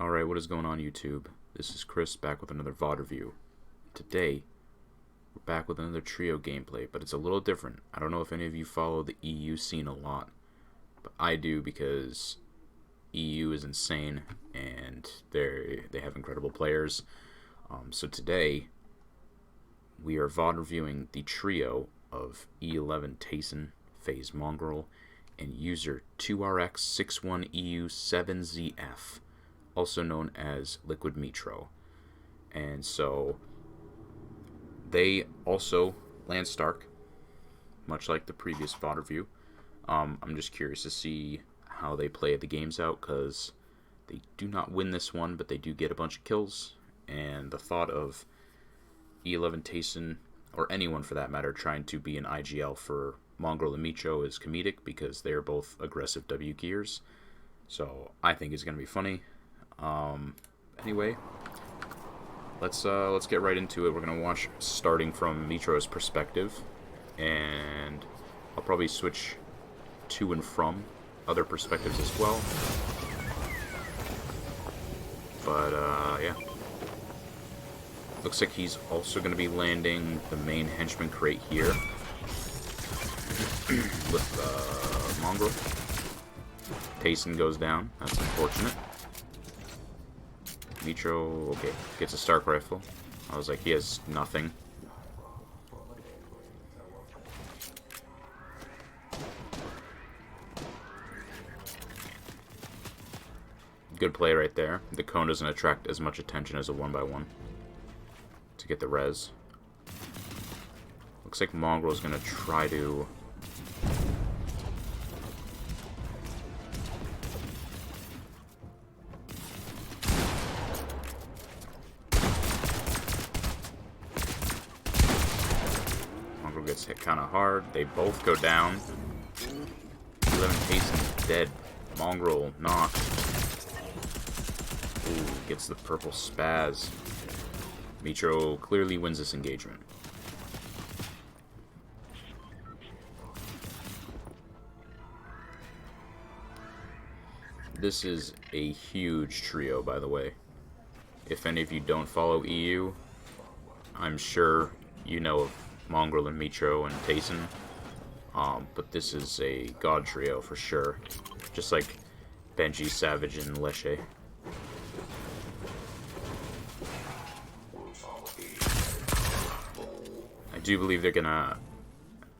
Alright, what is going on YouTube? This is Chris back with another VOD review. Today, we're back with another trio gameplay, but it's a little different. I don't know if any of you follow the EU scene a lot, but I do because EU is insane and they have incredible players. So today, we are VOD reviewing the trio of E11 Tayson, FaZe Mongraal, and user 2RX61EU7ZF, also known as Liquid Mitro. And so they also land Stark, much like the previous VOD review. I'm just curious to see how they play the games out, because they do not win this one, but they do get a bunch of kills. And the thought of E11 Tayson, or anyone for that matter, trying to be an IGL for Mongraal and Mitro is comedic, because they're both aggressive W gears. So I think it's going to be funny. Anyway, let's get right into it. We're going to watch starting from Mitro's perspective, and I'll probably switch to and from other perspectives as well. But yeah. Looks like he's also going to be landing the main henchman crate here with Mongraal. Tayson goes down. That's unfortunate. Mitro, okay, gets a Stark rifle. I was like, he has nothing. Good play right there. The cone doesn't attract as much attention as a 1x1 to get the res. Looks like Mongraal is going to try to... Mongraal gets hit kind of hard. They both go down. 11 Tayson dead. Mongraal knocked. Ooh, gets the purple spaz. Mitro clearly wins this engagement. This is a huge trio, by the way. If any of you don't follow EU, I'm sure you know of Mongraal and Mitro and Tayson. But this is a god trio for sure. Just like Benji, Savage, and Leshe. I do believe they're gonna...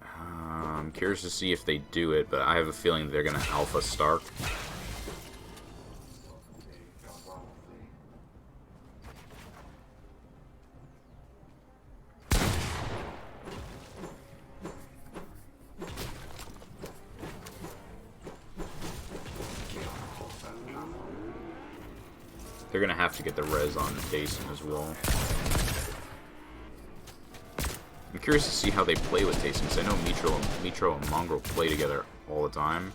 I'm curious to see if they do it, but I have a feeling they're gonna Alpha Stark. They're gonna have to get the res on Tayson as well. I'm curious to see how they play with Tayson, because I know Mitro and Mongraal play together all the time.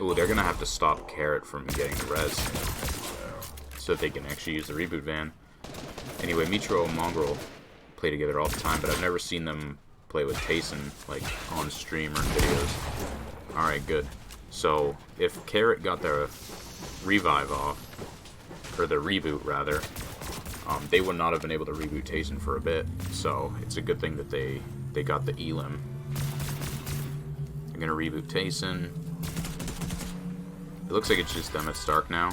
Ooh, they're gonna have to stop Carrot from getting the res, so that they can actually use the reboot van. Anyway, Mitro and Mongraal play together all the time, but I've never seen them play with Tayson, like, on stream or in videos. Alright, good. So, if Carrot got their revive off, or their reboot, rather, they would not have been able to reboot Tayson for a bit, so it's a good thing that they got the elim. They're gonna reboot Tayson. It looks like it's just them at Stark now.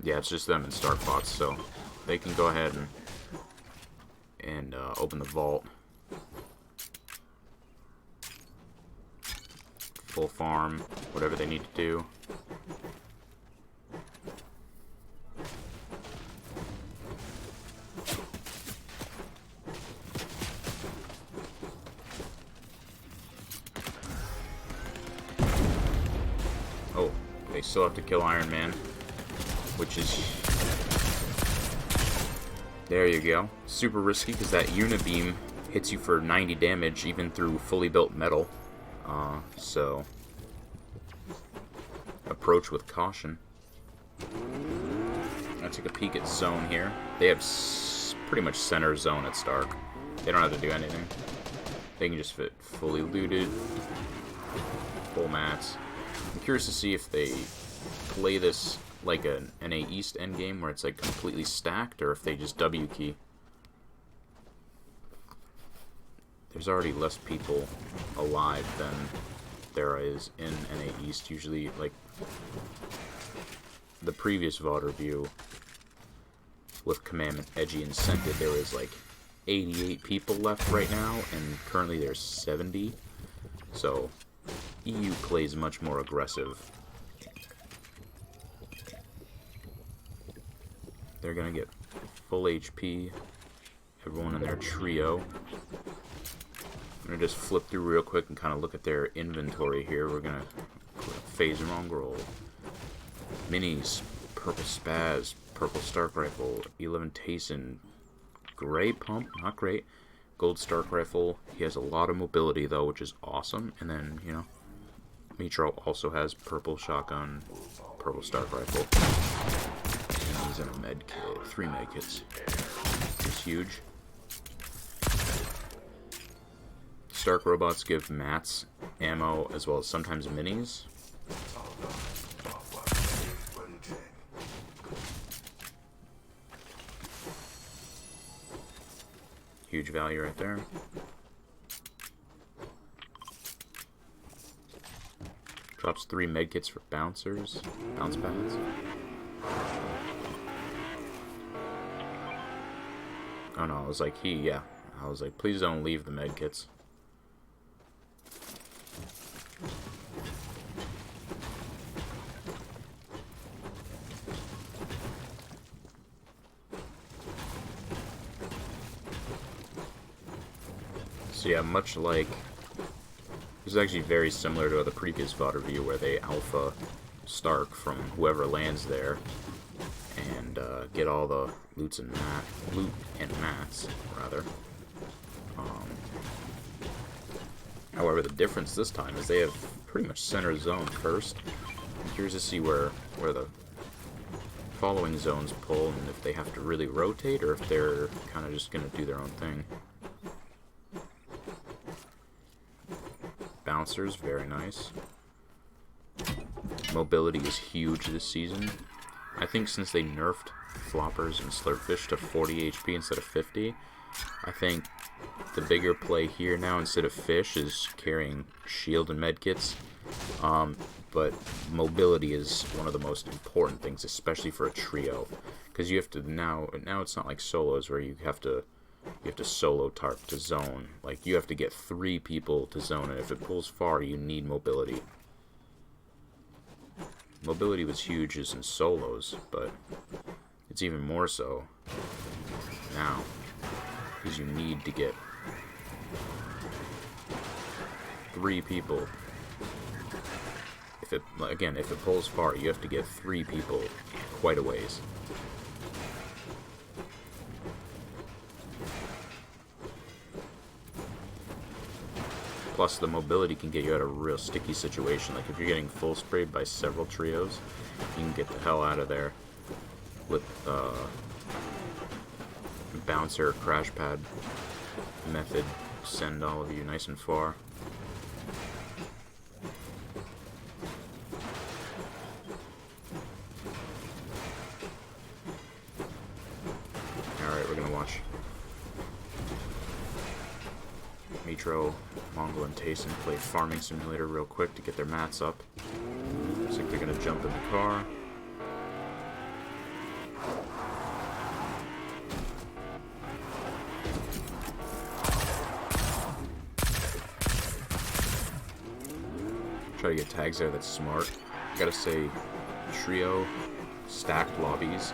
Yeah, it's just them and Stark bots, so they can go ahead and open the vault. Full farm, whatever they need to do. Oh, they still have to kill Iron Man, which is... There you go. Super risky, because that Unibeam hits you for 90 damage, even through fully built metal. So, approach with caution. I took a peek at zone here. They have pretty much center zone at Stark. They don't have to do anything. They can just fit fully looted, full mats. I'm curious to see if they play this like an NA East endgame where it's like completely stacked, or if they just W key. There's already less people alive than there is in NA East. Usually, like the previous VOD review with Commandment, Edgy, and Scented, there was like 88 people left right now, and currently there's 70. So EU plays much more aggressive. They're gonna get full HP. Everyone in their trio. I'm gonna just flip through real quick and kind of look at their inventory here. We're gonna phase Mongraal, minis, purple spaz, purple Stark rifle, 11 Tayson, gray pump, not great, gold Stark rifle. He has a lot of mobility though, which is awesome. And then, you know, Mitro also has purple shotgun, purple Stark rifle. And he's in a med kit, 3 med kits. It's huge. Stark robots give mats, ammo, as well as sometimes minis. Huge value right there. Drops 3 medkits for bouncers, bounce pads. Oh no, I was like, I was like, please don't leave the medkits. So yeah, much like, this is actually very similar to the previous VOD review where they alpha Stark from whoever lands there and get all the loot and mats, rather. However, the difference this time is they have pretty much center zone first. I'm curious to see where the following zones pull, and if they have to really rotate, or if they're kind of just going to do their own thing. Bouncers, very nice. Mobility is huge this season. I think since they nerfed floppers and slurpfish to 40 HP instead of 50, I think the bigger play here now instead of fish is carrying shield and medkits. But mobility is one of the most important things, especially for a trio, because you have to now it's not like solos where you have to solo tarp to zone. Like, you have to get 3 people to zone, and if it pulls far, you need mobility. Mobility was huge just in solos, but it's even more so now, because you need to get 3 people. If it pulls far, you have to get 3 people quite a ways. Plus, the mobility can get you out of a real sticky situation. Like, if you're getting full sprayed by several trios, you can get the hell out of there with bouncer, crash pad method. Send all of you nice and far. Alright, we're gonna watch Mitro, Mongraal, and Tayson play Farming Simulator real quick to get their mats up. Looks like they're gonna jump in the car. Try to get tags there, that's smart. I gotta say, trio, stacked lobbies,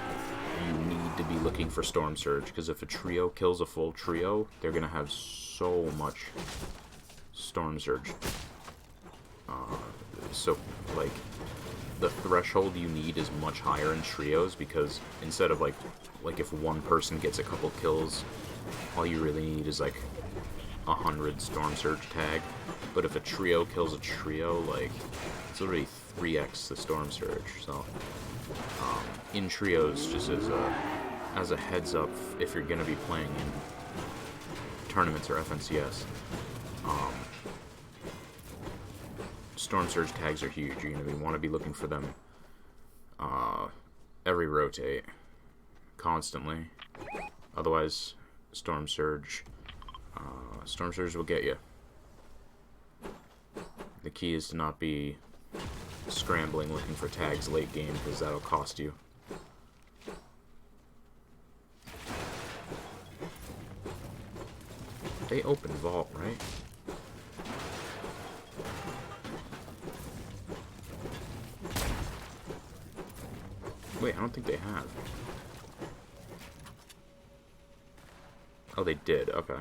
you need to be looking for Storm Surge, because if a trio kills a full trio, they're gonna have so much Storm Surge. So, like, the threshold you need is much higher in trios, because instead of, like if one person gets a couple kills, all you really need is, like, 100 Storm Surge tag. But if a trio kills a trio, like, it's already 3x the Storm Surge. So, in trios, just as a heads up, if you're gonna be playing in tournaments or FNCS, Storm Surge tags are huge. You're going to want to be looking for them every rotate, constantly. Otherwise, Storm Surge will get you. The key is to not be scrambling looking for tags late game, because that'll cost you. They open vault, right? Wait, I don't think they have. Oh, they did. Okay.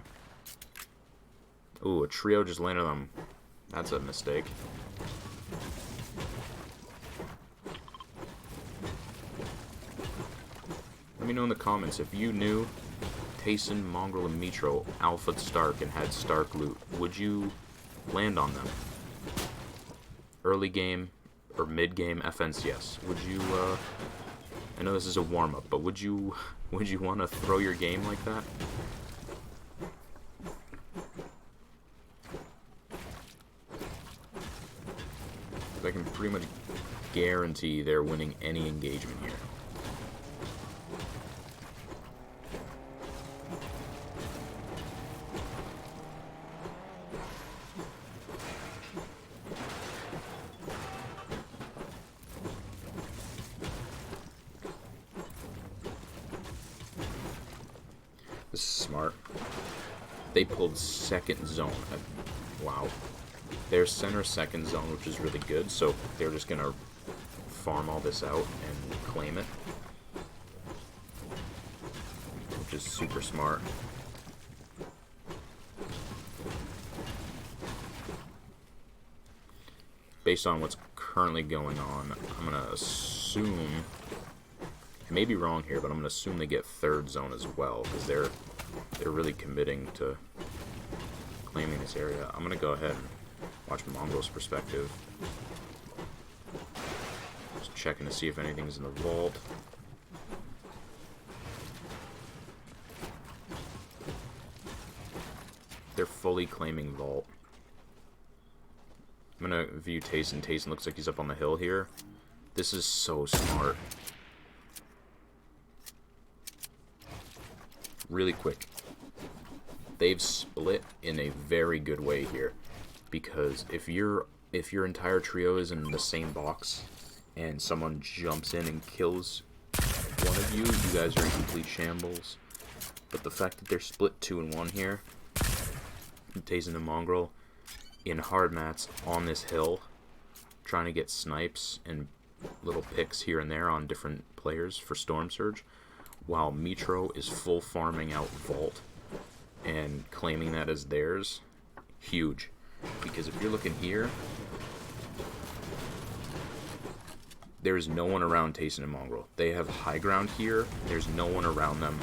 Ooh, a trio just landed on them. That's a mistake. Let me know in the comments if you knew Tayson, Mongraal, and Mitro alpha Stark and had Stark loot. Would you land on them? Early game or mid game FNCS. Yes. Would you? I know this is a warm up, but would you want to throw your game like that? I can pretty much guarantee they're winning any engagement here. This is smart. They pulled second zone. Wow. Their center second zone, which is really good, so they're just gonna farm all this out and claim it, which is super smart. Based on what's currently going on, I'm gonna assume, I may be wrong here, but I'm gonna assume they get third zone as well, because they're really committing to claiming this area. I'm gonna go ahead and watch Mongraal's perspective. Just checking to see if anything's in the vault. They're fully claiming vault. I'm gonna view Tayson. Tayson looks like he's up on the hill here. This is so smart. Really quick. They've split in a very good way here. Because if your entire trio is in the same box and someone jumps in and kills one of you, you guys are in complete shambles. But the fact that they're split 2 and 1 here, Tayson and Mongraal, in hard mats on this hill, trying to get snipes and little picks here and there on different players for Storm Surge, while Mitro is full farming out vault and claiming that as theirs. Huge. Because if you're looking here, there's no one around Tayson and Mongraal. They have high ground here. There's no one around them.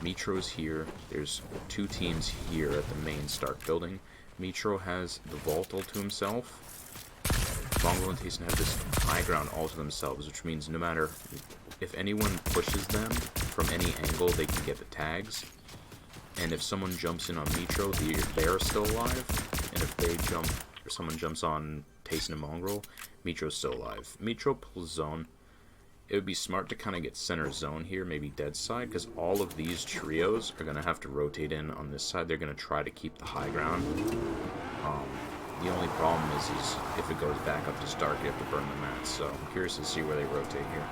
Mitro's here. There's 2 teams here at the main Stark building. Mitro has the vault all to himself. Mongraal and Tayson have this high ground all to themselves, which means no matter if anyone pushes them from any angle, they can get the tags. And if someone jumps in on Mitro, they're still alive. And if they jump, or someone jumps on Tayson and Mongraal, Mitro's still alive. Mitro pulls zone. It would be smart to kind of get center zone here, maybe dead side, because all of these trios are going to have to rotate in on this side. They're going to try to keep the high ground. The only problem is if it goes back up to Stark, you have to burn the mats. So I'm curious to see where they rotate here.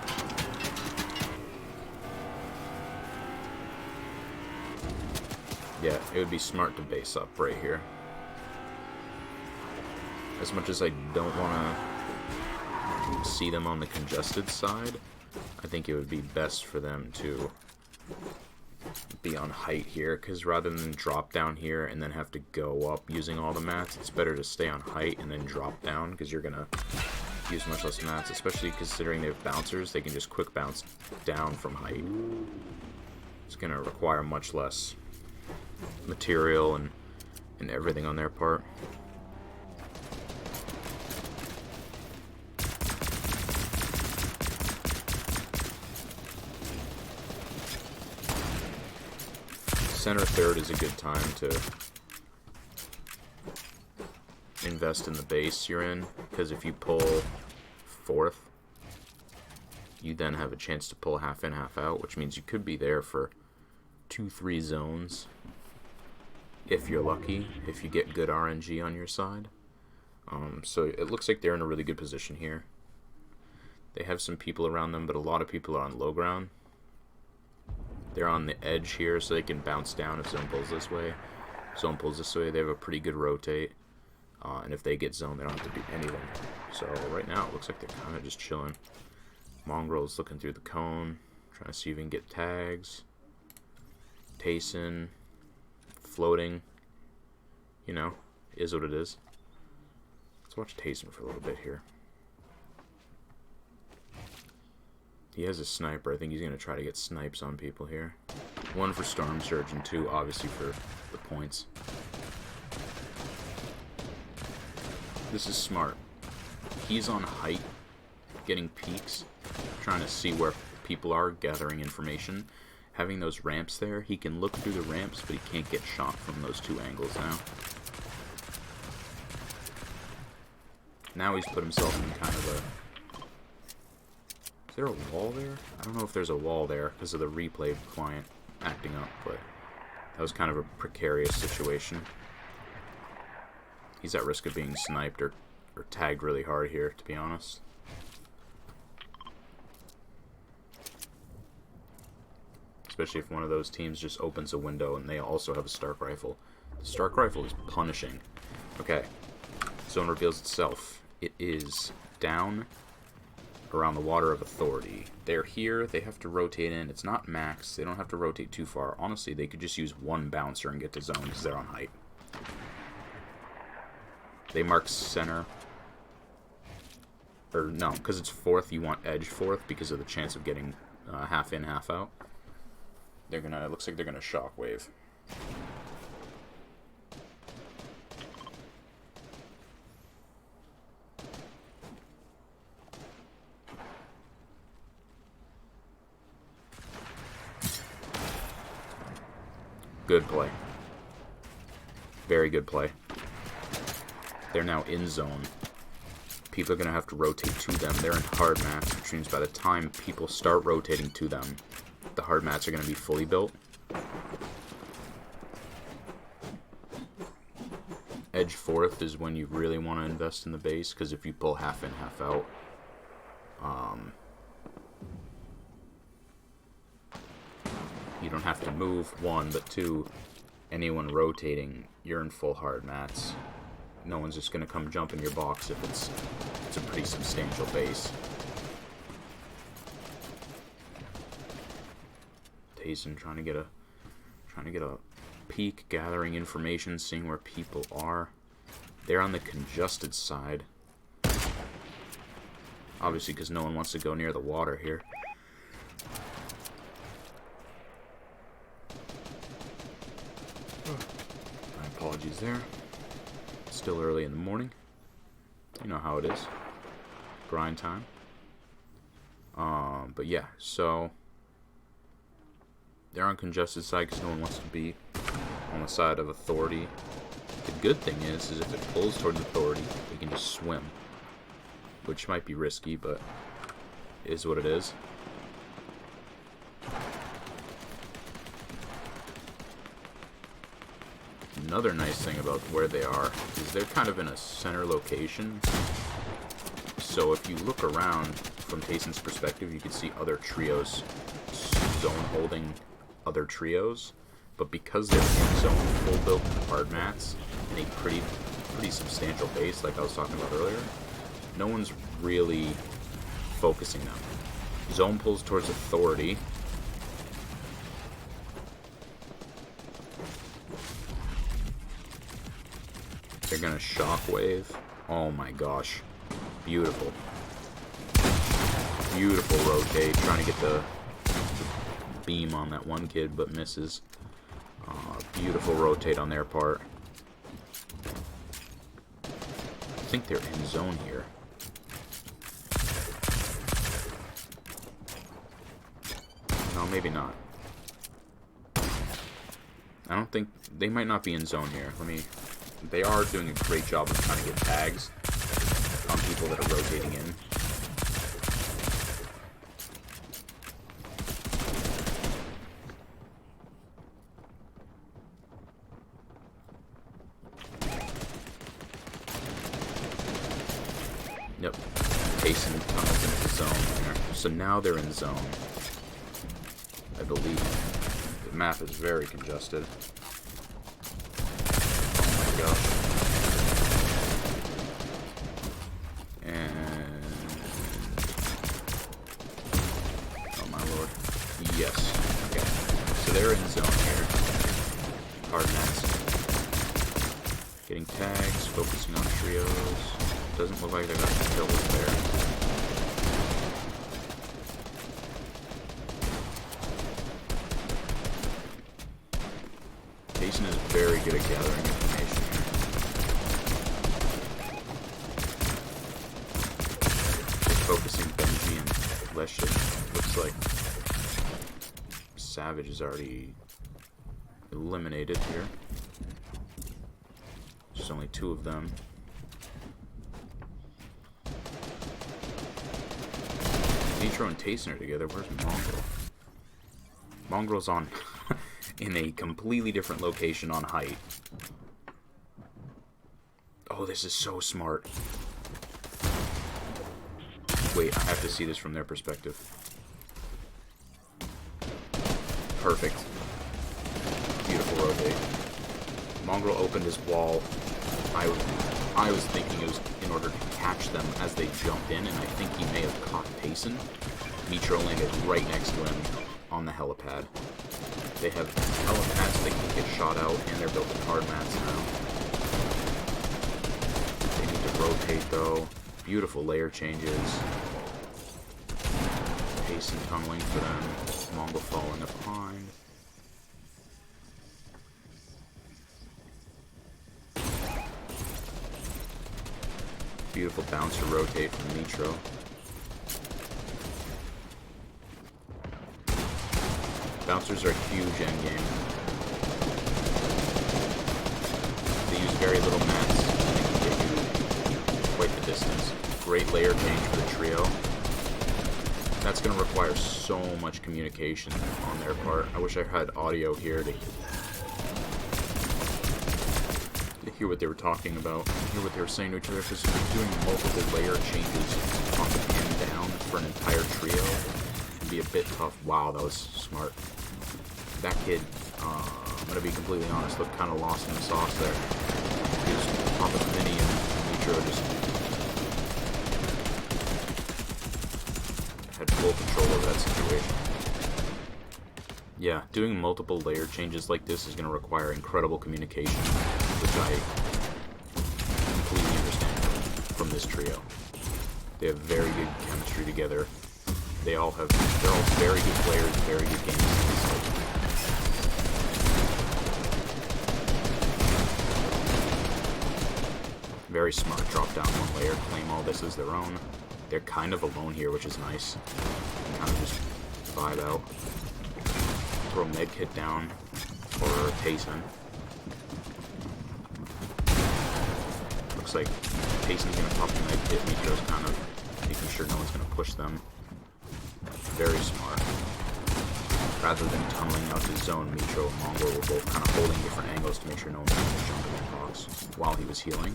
Yeah, it would be smart to base up right here. As much as I don't want to see them on the congested side, I think it would be best for them to be on height here, because rather than drop down here and then have to go up using all the mats, it's better to stay on height and then drop down, because you're going to use much less mats, especially considering they have bouncers. They can just quick bounce down from height. It's going to require much less material and everything on their part. Center third is a good time to invest in the base you're in, because if you pull 4th, you then have a chance to pull half in, half out, which means you could be there for 2-3 zones if you're lucky, if you get good RNG on your side. So it looks like they're in a really good position here. They have some people around them, but a lot of people are on low ground. They're on the edge here, so they can bounce down if zone pulls this way. Zone pulls this way, they have a pretty good rotate. And if they get zoned, they don't have to do anything. So right now, it looks like they're kind of just chilling. Mongraal's looking through the cone, trying to see if he can get tags. Tayson, floating, you know, is what it is. Let's watch Tayson for a little bit here. He has a sniper. I think he's going to try to get snipes on people here. 1 for Storm Surge and 2, obviously, for the points. This is smart. He's on height, getting peeks, trying to see where people are, gathering information. Having those ramps there, he can look through the ramps, but he can't get shot from those 2 angles now. Now he's put himself in kind of a... Is there a wall there? I don't know if there's a wall there because of the replay client acting up, but that was kind of a precarious situation. He's at risk of being sniped or tagged really hard here, to be honest. Especially if one of those teams just opens a window and they also have a Stark Rifle. The Stark Rifle is punishing. Okay. Zone reveals itself. It is down around the Water of Authority. They're here. They have to rotate in. It's not max. They don't have to rotate too far. Honestly, they could just use 1 bouncer and get to zone because they're on height. They mark center. Or no, because it's 4th, you want edge 4th because of the chance of getting half in, half out. They're gonna, it looks like they're gonna shockwave. Good play. Very good play. They're now in zone. People are going to have to rotate to them. They're in hard mats, which means by the time people start rotating to them, the hard mats are going to be fully built. Edge 4th is when you really want to invest in the base, because if you pull half in, half out, you don't have to move, 1, but 2, anyone rotating, you're in full hard mats. No one's just going to come jump in your box if it's a pretty substantial base. Tayson trying to get a peek, gathering information, seeing where people are. They're on the congested side. Obviously, because no one wants to go near the water here. My apologies there. Still early in the morning. You know how it is. Grind time. But yeah, so they're on congested side because no one wants to be on the side of Authority. The good thing is if it pulls towards Authority, they can just swim. Which might be risky, but is what it is. Another nice thing about where they are is they're kind of in a center location. So if you look around from Tayson's perspective, you can see other trios zone holding other trios. But because they're in zone full built hard mats in a pretty substantial base, like I was talking about earlier, no one's really focusing them. Zone pulls towards Authority. They're gonna shockwave. Oh my gosh. Beautiful. Beautiful rotate. Trying to get the beam on that one kid, but misses. Beautiful rotate on their part. I think they're in zone here. No, maybe not. I don't think... They might not be in zone here. Let me They are doing a great job of trying to get tags on people that are rotating in. Yep. Tayson tunnels into the zone there. So now they're in zone. I believe. The map is very congested. Oh my gosh. And... oh my lord. Yes. Okay. So they're in zone here. Hard nets. Getting tags, focusing on trios. Doesn't look like they got kills there. Tayson is very good at gathering information here. Just focusing Benji and Leshit. Looks like Savage is already eliminated here. There's only 2 of them. Mitro and Tayson are together. Where's Mongraal? Mongraal's on in a completely different location on height. Oh, this is so smart. Wait, I have to see this from their perspective. Perfect. Beautiful rotate. Mongraal opened his wall. I was thinking it was in order to catch them as they jumped in, and I think he may have caught Tayson. Mitro landed right next to him on the helipad. They have helipads so they can get shot out, and they're built with hard mats now. They need to rotate, though. Beautiful layer changes. Tayson tunneling for them. Mongraal falling behind. Beautiful bouncer rotate from Mitro. Bouncers are huge endgame. They use very little mats. They do quite the distance. Great layer change for the trio. That's going to require so much communication on their part. I wish I had audio here to hear what they were talking about, hear what they were saying to each other, because doing multiple layer changes up and down for an entire trio can be a bit tough. Wow, that was smart. That kid, I'm going to be completely honest, looked kind of lost in the sauce there. He was popping the mini and Mitro just had full control over that situation. Yeah, doing multiple layer changes like this is going to require incredible communication, which I completely understand from this trio. They have very good chemistry together. They're all very good players, very good games. Very smart, drop down one layer, claim all this as their own. They're kind of alone here, which is nice. Kind of just vibe out. Throw medkit down for Tayson. Looks like Tayson's going to pop the medkit. Mitro's kind of making sure no one's going to push them. Very smart. Rather than tunneling out to zone, Mitro and Mongraal were both kind of holding different angles to make sure no one was going to jump in the box while he was healing.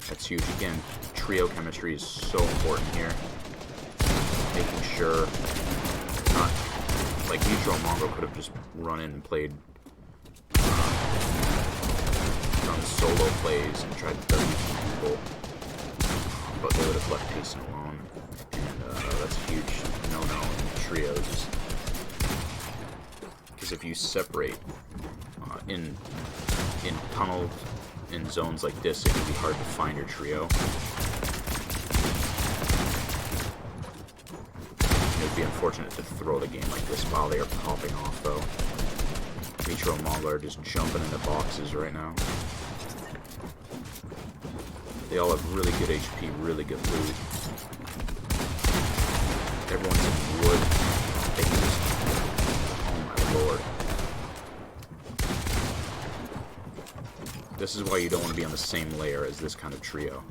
That's huge. Again, trio chemistry is so important here. Making sure not like Mitro and Mongraal could have just run in and played done solo plays and tried to W people, but they would have left Tayson alone, and that's a huge no-no in trios. Because if you separate in tunnel in zones like this, it can be hard to find your trio. It would be unfortunate to throw the game like this while they are popping off, though. Mitro and Mongraal are just jumping into boxes right now. They all have really good HP, really good loot. Everyone's in wood. They can just... oh my lord. This is why you don't want to be on the same layer as this kind of trio.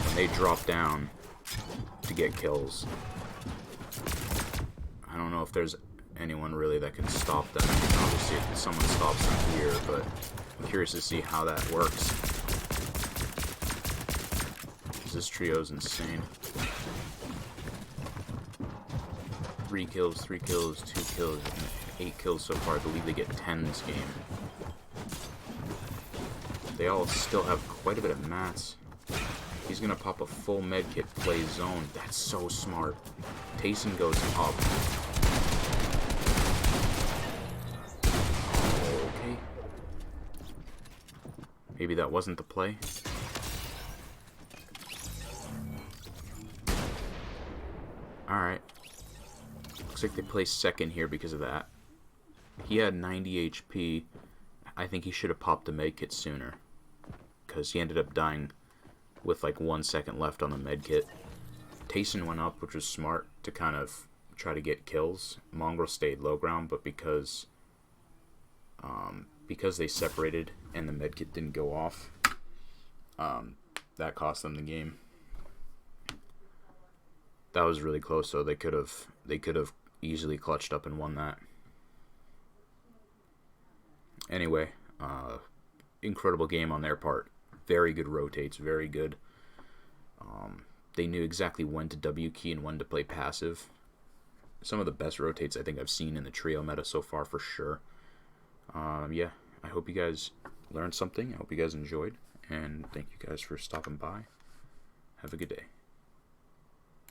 When they drop down to get kills, I don't know if there's anyone really that can stop them. Obviously, if someone stops them here, but I'm curious to see how that works. This trio is insane. 3 kills, 3 kills, 2 kills, 8 kills so far. I believe they get 10 this game. They all still have quite a bit of mats. He's gonna pop a full medkit, play zone. That's so smart. Tayson goes up. Okay. Maybe that wasn't the play. Alright. Looks like they placed second here because of that. He had 90 HP. I think he should have popped the medkit sooner, because he ended up dying with like 1 second left on the medkit. Tayson went up, which was smart to kind of try to get kills. Mongraal stayed low ground, but because they separated and the medkit didn't go off, that cost them the game. That was really close, so they could have easily clutched up and won that. Anyway, incredible game on their part. Very good rotates, very good. They knew exactly when to W key and when to play passive. Some of the best rotates I think I've seen in the trio meta so far, for sure. Yeah, I hope you guys learned something. I hope you guys enjoyed, and thank you guys for stopping by. Have a good day.